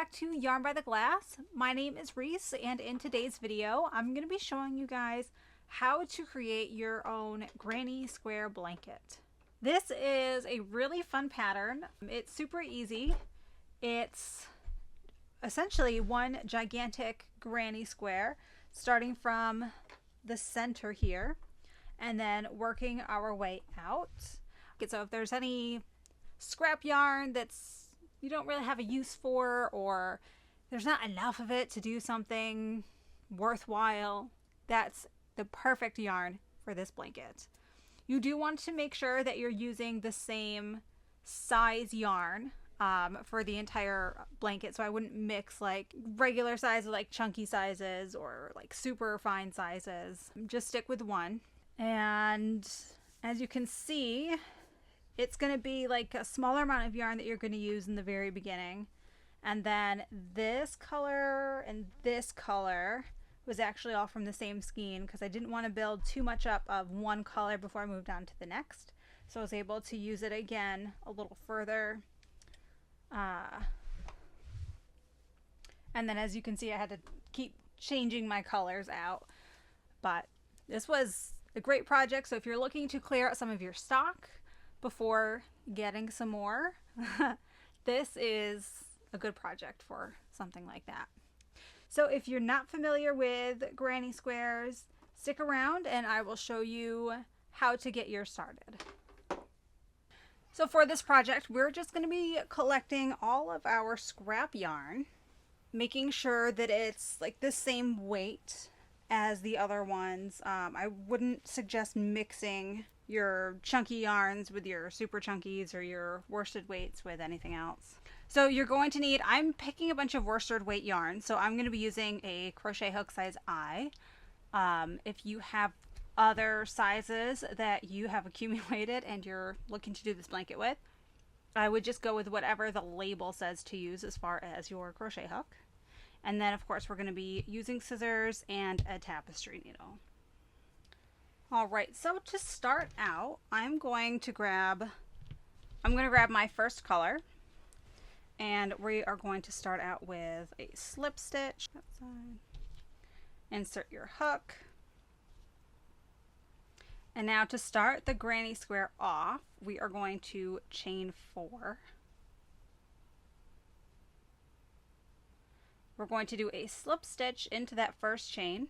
back to Yarn by the Glass. My name is Reese, and in today's video I'm going to be showing you guys how to create your own granny square blanket. This is a really fun pattern. It's super easy. It's essentially one gigantic granny square starting from the center here and then working our way out. So if there's any scrap yarn that's you don't really have a use for, or there's not enough of it to do something worthwhile, that's the perfect yarn for this blanket. You do want to make sure that you're using the same size yarn for the entire blanket, so I wouldn't mix like regular sizes, like chunky sizes, or like super fine sizes. Just stick with one. And as you can see, it's going to be like a smaller amount of yarn that you're going to use in the very beginning. And then this color and this color was actually all from the same skein because I didn't want to build too much up of one color before I moved on to the next. So I was able to use it again a little further. And then as you can see, I had to keep changing my colors out. But this was a great project. So if you're looking to clear out some of your stock before getting some more, this is a good project for something like that. So if you're not familiar with granny squares, stick around and I will show you how to get yours started. So for this project, we're just going to be collecting all of our scrap yarn, making sure that it's like the same weight as the other ones. I wouldn't suggest mixing your chunky yarns with your super chunkies or your worsted weights with anything else. So you're going to need, I'm picking a bunch of worsted weight yarn, so I'm going to be using a crochet hook size I. If you have other sizes that you have accumulated and you're looking to do this blanket with, I would just go with whatever the label says to use as far as your crochet hook. And then of course we're going to be using scissors and a tapestry needle. Alright, so to start out, I'm going to grab my first color, and we are going to start out with a slip stitch. Insert your hook. And now to start the granny square off, we are going to chain 4. We're going to do a slip stitch into that first chain.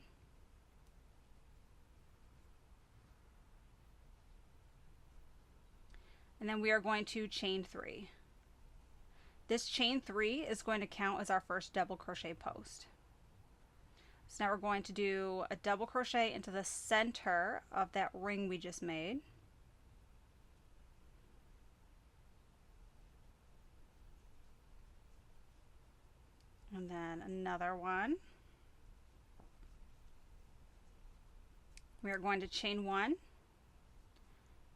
And then we are going to chain 3. This chain 3 is going to count as our first double crochet post. So now we're going to do a double crochet into the center of that ring we just made. And then another one. We are going to chain 1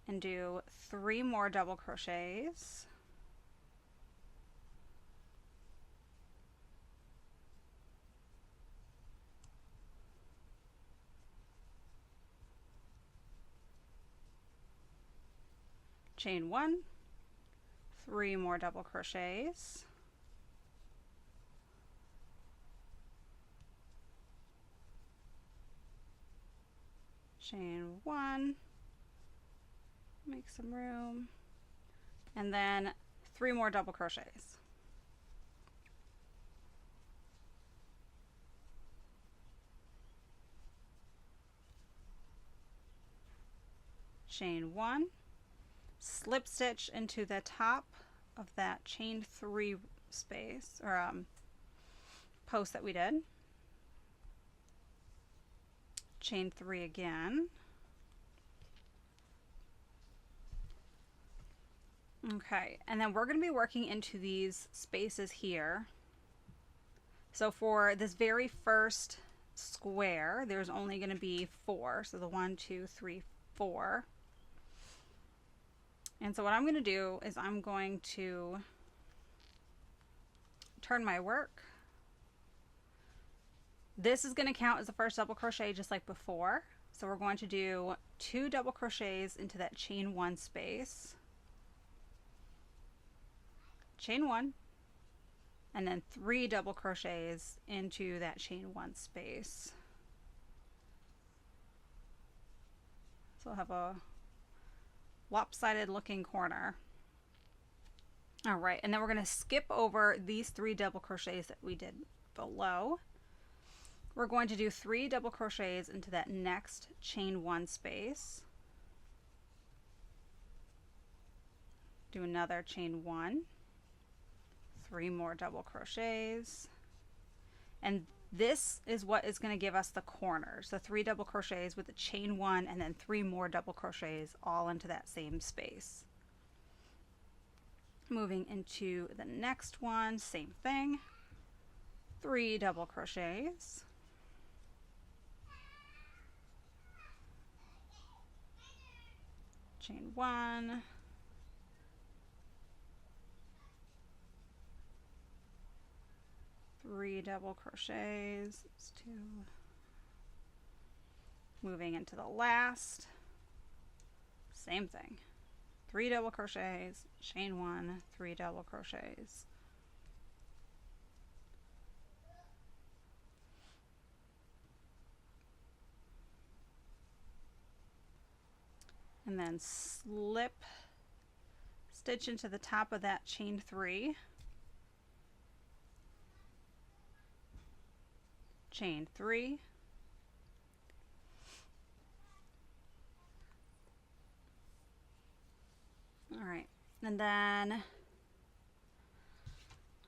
and do 3 more double crochets. Chain 1, 3 more double crochets. Chain 1. Make some room, and then 3 more double crochets. Chain 1, slip stitch into the top of that chain 3 space or post that we did. Chain 3 again. Okay, and then we're going to be working into these spaces here. So for this very first square, there's only going to be 4. So the 1, 2, 3, 4. And so what I'm going to do is I'm going to turn my work. This is going to count as the first double crochet just like before. So we're going to do 2 double crochets into that chain 1 space. Chain 1, and then 3 double crochets into that chain 1 space. So I'll have a lopsided looking corner. All right, and then we're going to skip over these 3 double crochets that we did below. We're going to do 3 double crochets into that next chain 1 space. Do another chain 1, 3 more double crochets, and this is what is going to give us the corners, the 3 double crochets with the chain 1 and then 3 more double crochets all into that same space. Moving into the next one, same thing, 3 double crochets, chain 1, 3 double crochets, that's 2. Moving into the last, same thing, 3 double crochets, chain 1, 3 double crochets. And then slip stitch into the top of that chain 3. Chain 3. All right, and then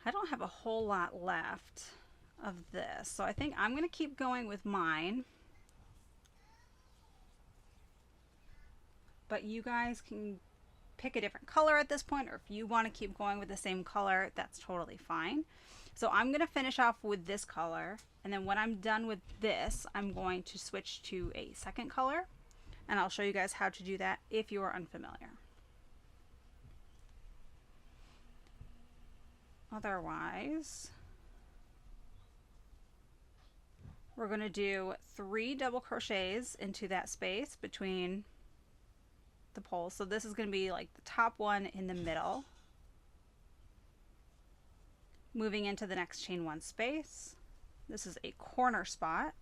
I don't have a whole lot left of this, so I think I'm going to keep going with mine, but you guys can pick a different color at this point, or if you want to keep going with the same color, that's totally fine. So I'm going to finish off with this color, and then when I'm done with this, I'm going to switch to a second color, and I'll show you guys how to do that if you are unfamiliar. Otherwise, we're going to do 3 double crochets into that space between the poles. So this is going to be like the top one in the middle. Moving into the next chain 1 space. This is a corner spot,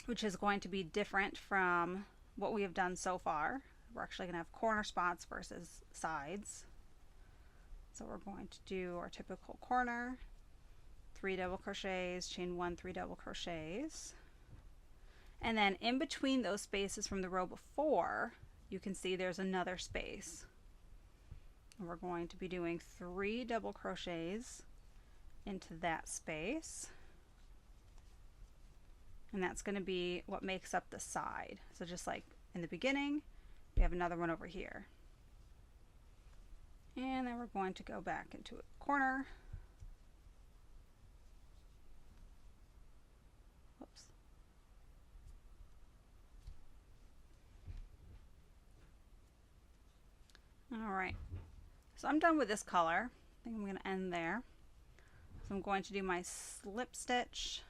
which is going to be different from what we have done so far. We're actually going to have corner spots versus sides. So we're going to do our typical corner, 3 double crochets, chain 1, 3 double crochets. And then in between those spaces from the row before, you can see there's another space. And we're going to be doing 3 double crochets into that space. And that's going to be what makes up the side. So just like in the beginning, we have another one over here. And then we're going to go back into a corner. Whoops. All right, so I'm done with this color. I think I'm going to end there. So I'm going to do my slip stitch.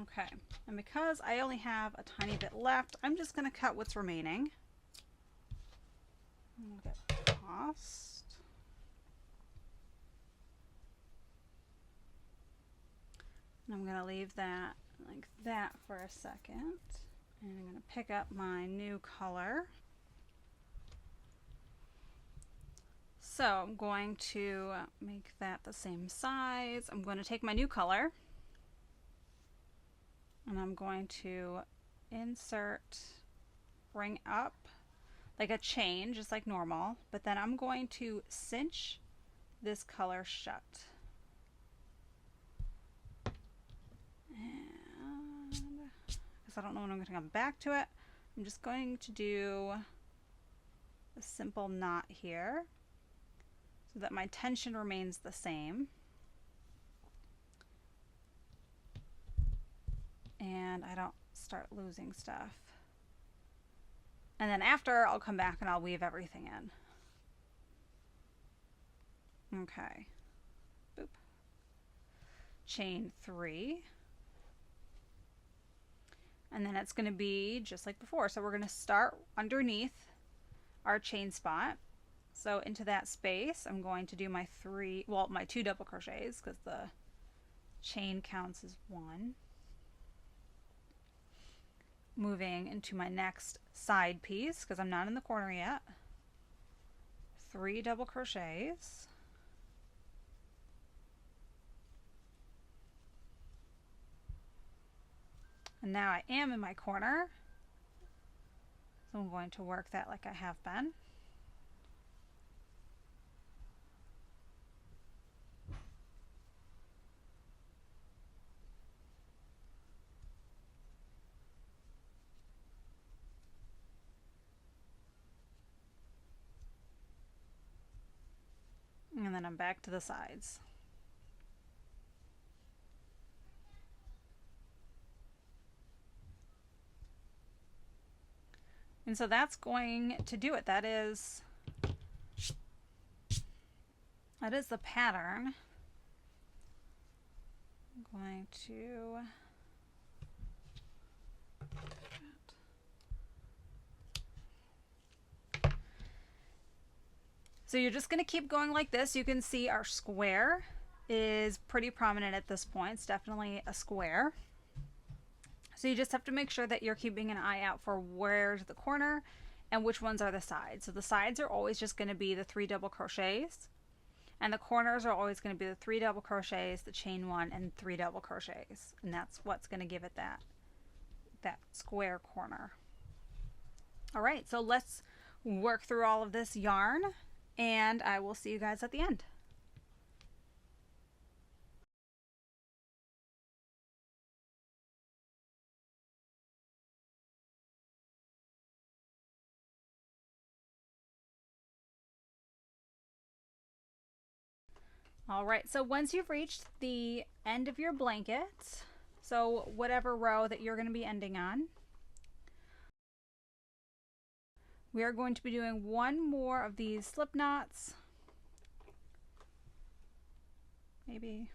Okay, and because I only have a tiny bit left, I'm just going to cut what's remaining. Get tossed. And I'm going to leave that like that for a second. And I'm going to pick up my new color. So I'm going to make that the same size. I'm going to take my new color. And I'm going to insert, bring up like a chain, just like normal, but then I'm going to cinch this color shut. And because I don't know when I'm going to come back to it, I'm just going to do a simple knot here so that my tension remains the same. And I don't start losing stuff. And then after, I'll come back and I'll weave everything in. Okay. Boop. chain 3. And then it's going to be just like before. So we're going to start underneath our chain spot. So into that space, I'm going to do my my 2 double crochets because the chain counts as 1. Moving into my next side piece because I'm not in the corner yet. 3 double crochets. And now I am in my corner. So I'm going to work that like I have been. And then I'm back to the sides. And so that's going to do it. That is the pattern. I'm going to so you're just going to keep going like this. You can see our square is pretty prominent at this point. It's definitely a square. So you just have to make sure that you're keeping an eye out for where's the corner and which ones are the sides. So the sides are always just going to be the 3 double crochets, and the corners are always going to be the 3 double crochets, the chain 1, and 3 double crochets. And that's what's going to give it that square corner. All right, so let's work through all of this yarn, and I will see you guys at the end. All right, so once you've reached the end of your blanket, so whatever row that you're going to be ending on, we are going to be doing one more of these slip knots. Maybe.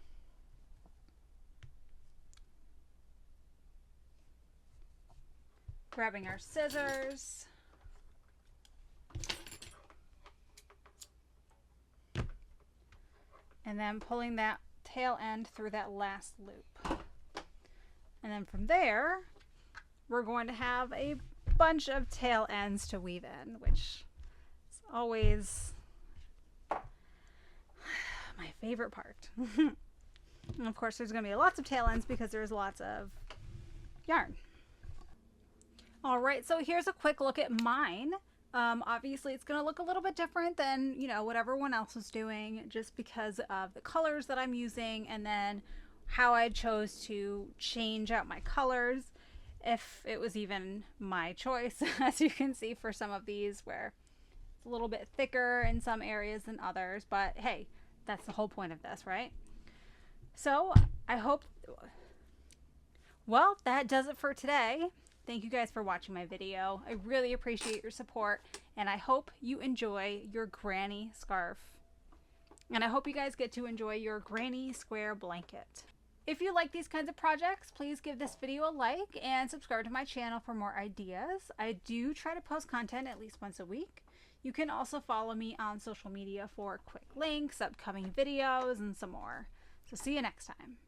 Grabbing our scissors. And then pulling that tail end through that last loop. And then from there, we're going to have a bunch of tail ends to weave in, which is always my favorite part. And of course, there's going to be lots of tail ends because there's lots of yarn. All right, so here's a quick look at mine. Obviously, it's going to look a little bit different than, what everyone else is doing, just because of the colors that I'm using, and then how I chose to change out my colors, if it was even my choice, as you can see for some of these, where it's a little bit thicker in some areas than others. But hey, that's the whole point of this, right? So I hope, well, that does it for today. Thank you guys for watching my video. I really appreciate your support, and I hope you enjoy your granny scarf. And I hope you guys get to enjoy your granny square blanket. If you like these kinds of projects, please give this video a like and subscribe to my channel for more ideas. I do try to post content at least once a week. You can also follow me on social media for quick links, upcoming videos, and some more. So see you next time.